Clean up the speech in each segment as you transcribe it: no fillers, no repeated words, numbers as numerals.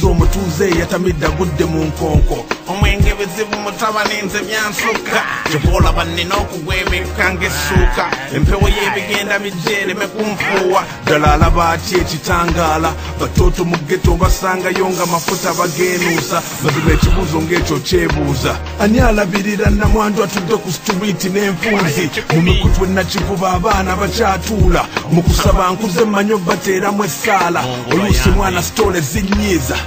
omutuuze yatamidde agudde mu nkonko omwenge bizibu mutabani nze byansuka kyobola bannina okugwemeka ng'essuuka empewo y'ebigenda bijjeereme kunfuuwa ddala alaba atya ekitangaala batoto mu ggeto basangayo nga mafuta bageenuusa baziba ekibuuzo ng'ekyo kyebuuza ani alabirira nnamwandu atudde ku situliiti n'enfunzi mu mikutu nakivuba abaana bakyatuula mu kusaba nkuze mmanyo bateeramu essaala oluusi mwana sitole zinnyiiza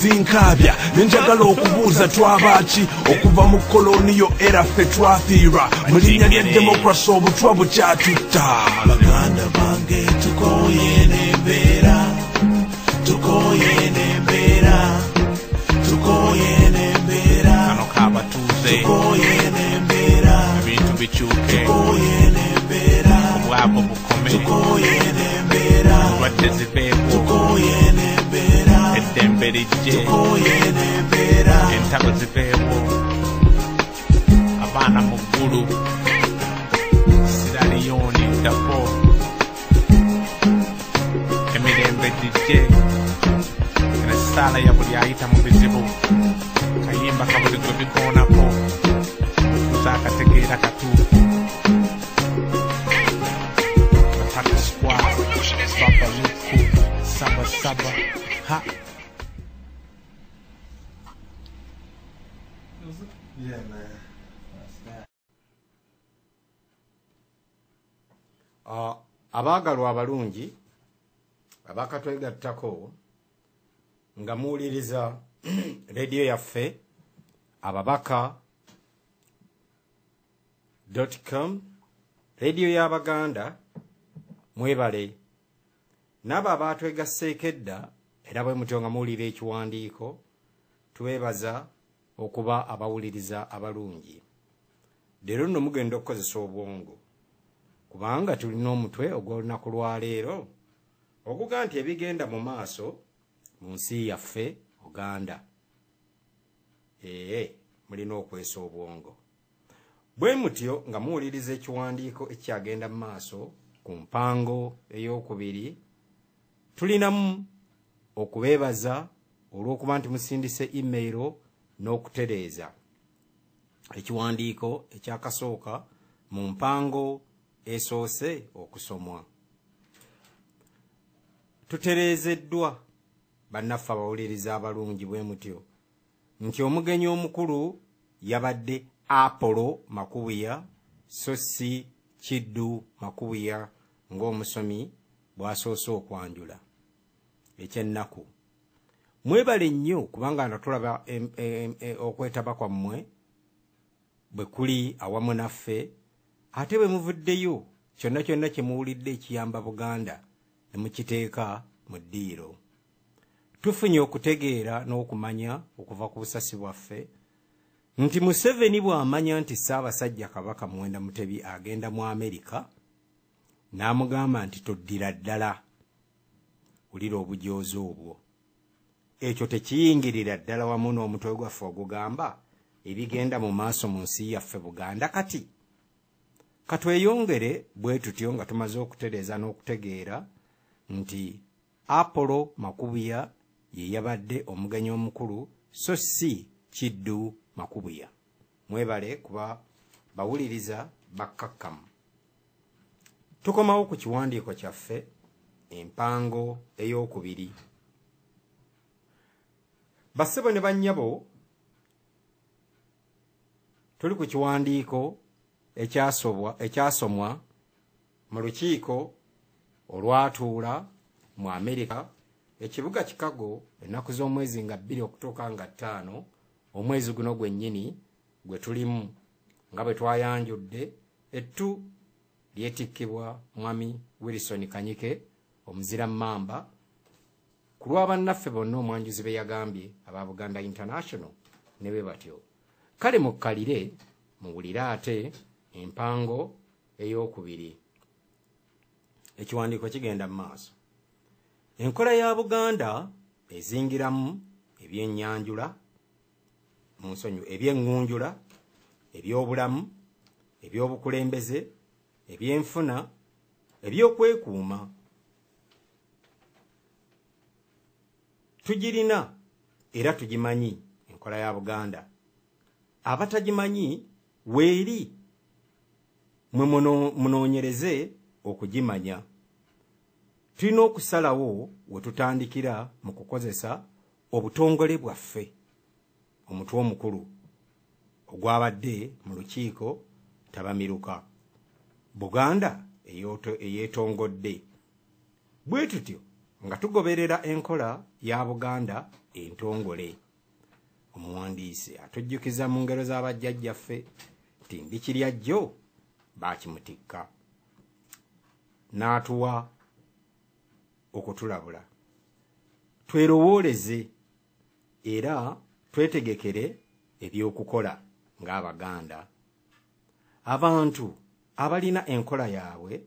zinkabya nenjagala okubuuza twabaki okuva mu koloniyo era ffe twafiirwa mu linnya lya demokrasi obutwa bukyatutta baganda bange tukoye n'embeera tukoye n'embeera tukoye n'embeera kano kabatuuze tukoye n'embeera ebintu bikyuke tukoye n'embeera obwavu bukome tukoye n'embeera obadde zibeeko tukoye n'embeera eddembe lijje tukoye n'embeera entalo zibeewo abaana mu ggulu siraliyoni dako emirembe gijje essaala ya buli ayita mu bizibu kayimba kabuli gwe bikoonako tuzaakategeera katuufu Matata Squad Baba Luku Saba Saba ha yeah man that's that abaagalwa abalungi abakatwegattako nga muwuliriza radio yaffe ababaka.com radio y'Abaganda mwebale n'abo abaatwegasseeko edda era bwe mutyo nga muwulira ekiwandiiko twebaza okuba abawuliriza abalungi. Leero nno mugenda okukozesa obwongo kubanga tulina omutwe ogw'olunaku lwaleero okuga nti ebigenda mu maaso mu nsi yaffe Uganda. Mulina okwesa obwongo. Bwe mutyo nga muwuliriza ekiwandiiko ekyagenda mu maaso ku mpango ey'okubiri, tulinamu okubeebaza olw'okuba nti musindise email n'okutereeza ekiwandiiko ekyakasooka mu mpango esoose okusomwa. Tutereezeddwa bannaffe abawuliriza abalungi bwe mutyo nti omugenyi omukulu yabadde Apollo Makubuya so si Kiddu Makubuya ng'omusomi bw'asoose okwanjula ekyennaku. Mwebale nnyo kubanga natulaba okwetaba kwammwe bwe kuli awamu naffe, ate bwe muvuddeyo kyonna kyonna kye muwulidde ekiyamba Buganda ne mukiteeka mu ddiiro. Tufunye okutegeera n'okumanya okuva ku busasi bwaffe nti Museveni bw'amanya nti Ssaabasajja Kabaka Muwenda Mutebi agenda mu Amerika n'amugamba nti toddira ddala, wulira obujoozi obwo. Ekyo tekiyingirira ddala wamu n'omutwe gwaffe ogugamba ebigenda mu maaso mu nsi yaffe Buganda. Kati katweyongere bwe tutyo nga tumaze okutereeza n'okutegeera nti Apollo Makubuya ye yabadde omugenyi omukulu so si Kiddu Makubuya. Mwebale kuba bawuliriza bakkakkamu. Tukomawo ku kiwandiiko kyaffe empango ey'okubiri. Bassebo ne bannyabo, tuli ku kiwandiiko ekyasomwa mu lukiiko olwatuula mu Amerika ekibuga Chicago ennaku z'omwezi nga 2 okutuuka nga 5 omwezi guno gwennyini gwe tulimu nga bwe twayanjudde ettu lyetikkibwa Mwami Wilson Kanyike omuzira Mamba ku lwa bannaffe bonna omwanjuzi be yagambye aba Buganda International ne bwe batyo. Kale mukkalire muwulire ate empango ey'okubiri. Ekiwandiiko kigenda mu maaso. Enkola ya Buganda ezingiramu ebyenyanjula eby'engunjula, eby'obulamu, eby'obukulembeze, eby'enfuna, eby'okwekuuma. Tugirina era tugimanyi enkola ya Buganda. Abatagimanyi weeri mwe munoonyereze okugimanya. Tulina okusalawo we tutandikira mu kukozesa obutongole bwaffe. Omutwe omukulu ogwabadde mu lukiiko Tabamiruka. Buganda eyeetongodde. Bwe tutyo nga tugoberera enkola ya Buganda entongole. Omuwandiisi atujjukiza mu ngero z'abajjajjaffe nti ndikirya jjo baakimutikka. N'atuwa okutulabula. Twerowooleze era twetegekere eby'okukola ng'Abaganda. Abantu abalina enkola yaabwe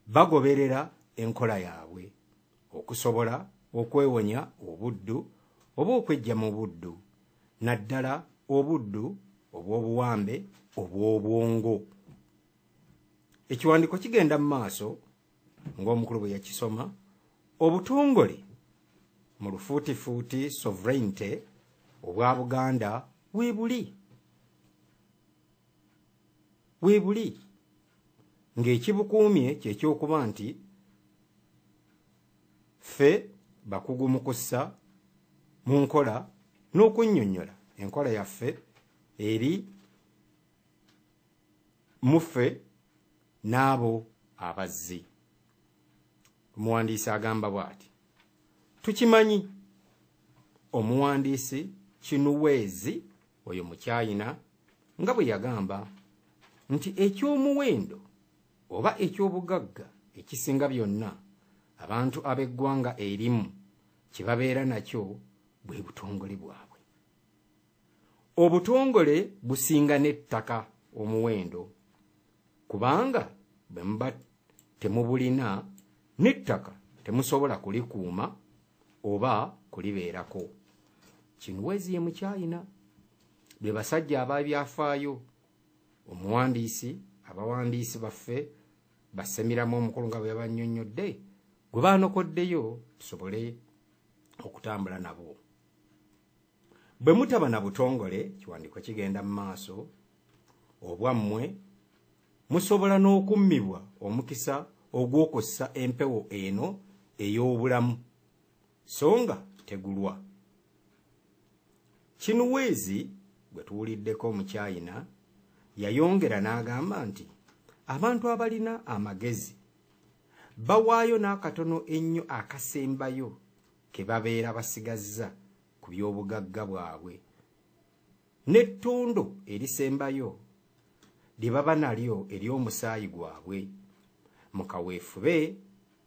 bagoberera enkola yaabwe okusobola okwewonya obuddu oba okwejja mu buddu, naddala obuddu obw'obuwambe obw'obwongo. Ekiwandiiko kigenda mu maaso ng'omukulu bwe yakisoma. Obutongole mu lufuutifuuti sovereignty obwa Buganda weebuli ng'ekibukuumye kyekyokuba nti ffe bakugu mu kussa mu nkola n'okunnyonnyola enkola yaffe eri muffe n'abo abazzi. Omuwandiisi agamba bw'ati. Tukimanyi. Omuwandiisi Kinuweezi oyo mu China nga bwe yagamba nti eky'omuwendo oba eky'obugagga ekisinga byonna abantu ab'eggwanga erimu kye babeera nakyo bwe butongole bwabwe. Obutongole businga n'ettaka omuwendo, kubanga bwe muba temubulina n'ettaka temusobola kulikuuma oba kulibeerako. Kinuweezi ye mu China. Be basajja ab'ebyafaayo. Omuwandiisi abawandiisi baffe basemiramu omukulu nga bwe yabannyonnyodde gwe baanokoddeyo tusobole okutambula nabo. Bwe mutaba na butongole, kiwandiiko kigenda mu maaso, obwammwe musobola n'okummibwa omukisa ogw'okussa empewo eno ey'obulamu so nga tegulwa. Kinuweezi gwe tuwuliddeko mu China yayongera n'agamba nti abantu abalina amagezi bawaayo n'akatono ennyo akasembayo ke babeera basigazza ku by'obugagga bwabwe, n'ettondo erisembayo lye baba nalyo ery'omusaayi gwabwe mu kaweefube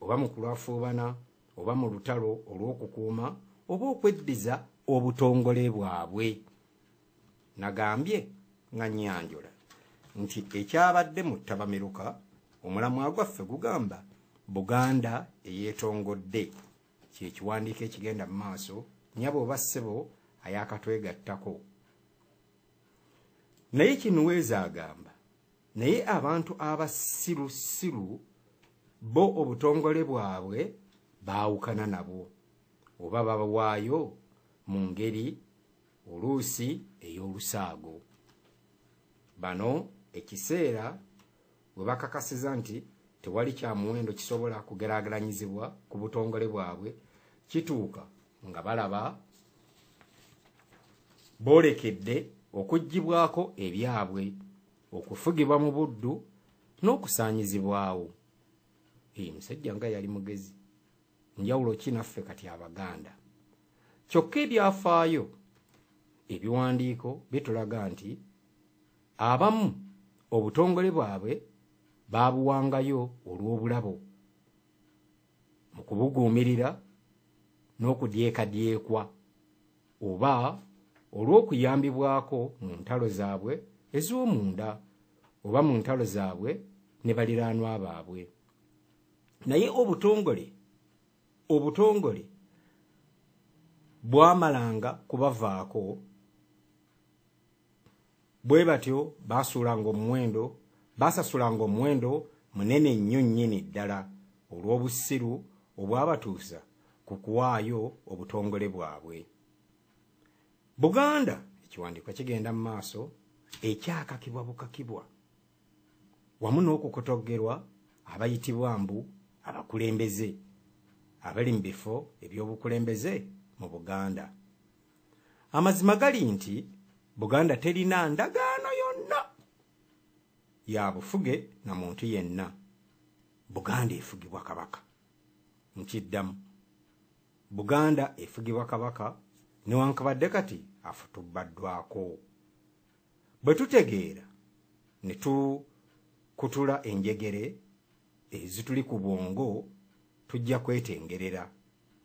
oba mu kulwafuubana oba mu lutalo olw'okukuuma oba okweddiza obutongole bwabwe. Nagambye nga nnyanjula nti ekyabadde mu Tabamiruka omulamwa gwaffe gugamba Buganda eyeetongodde. Kye kiwandiiko ekigenda mu maaso, nyabo oba ssebo ayakatwegattako. Naye Kinuweezi agamba naye abantu abasirusiru bo obutongole bwabwe baawukana nabo oba babawaayo mu ngeri oluusi ey'olusaago. Bano ekiseera bwe bakakasiza nti tewali kya muwendo kisobola kugeraageranyizibwa ku butongole bwabwe, kituuka nga balaba boolekedde okuggibwako ebyabwe, okufugibwa mu buddu n'okusaanyizibwawo. Musajja nga yali mugezi. Njawulo ki naffe kati Abaganda? Kyokka ebyafaayo ebiwandiiko bitulaga nti abamu obutongole bwabwe baabuwangayo olw'obulabo mu kubuguumirira n'okudyekadyekwa oba olw'okuyambibwako mu ntalo zaabwe ez'omunda oba mu ntalo zaabwe ne baliraanwa baabwe. Naye obutongole bwamalanga kubavaako, bwe batyo baasasulanga omuwendo munene nnyo nnyini ddala olw'obussiru obwabatuusa ku kuwaayo obutongole bwabwe. Buganda ekiwandiiko kigenda mu maaso ekyakakibwa bukakibwa wamu n'okukotoggerwa abayitibwa mbu abakulembeze abali mu bifo eby'obukulembeze mu Buganda. Amazima gali nti Buganda terina ndagaano yonna ya bufuge na muntu yenna. Buganda efugibwa kabaka. Nkiddamu, Buganda efugibwa kabaka newankubadde kati afutubbaddwako. Bwe tutegeera ne tukutula enjegere ezituli ku bwongo tujja kwetengerera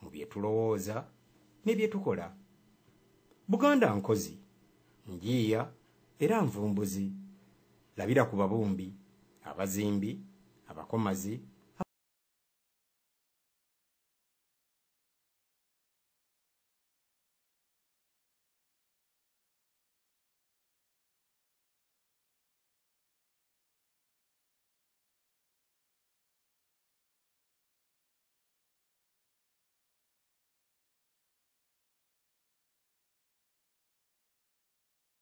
mu bye tulowooza ne bye tukola. Buganda nkozi, njiya era nvumbuzi. Labira ku babumbi, abazimbi, abakomazi,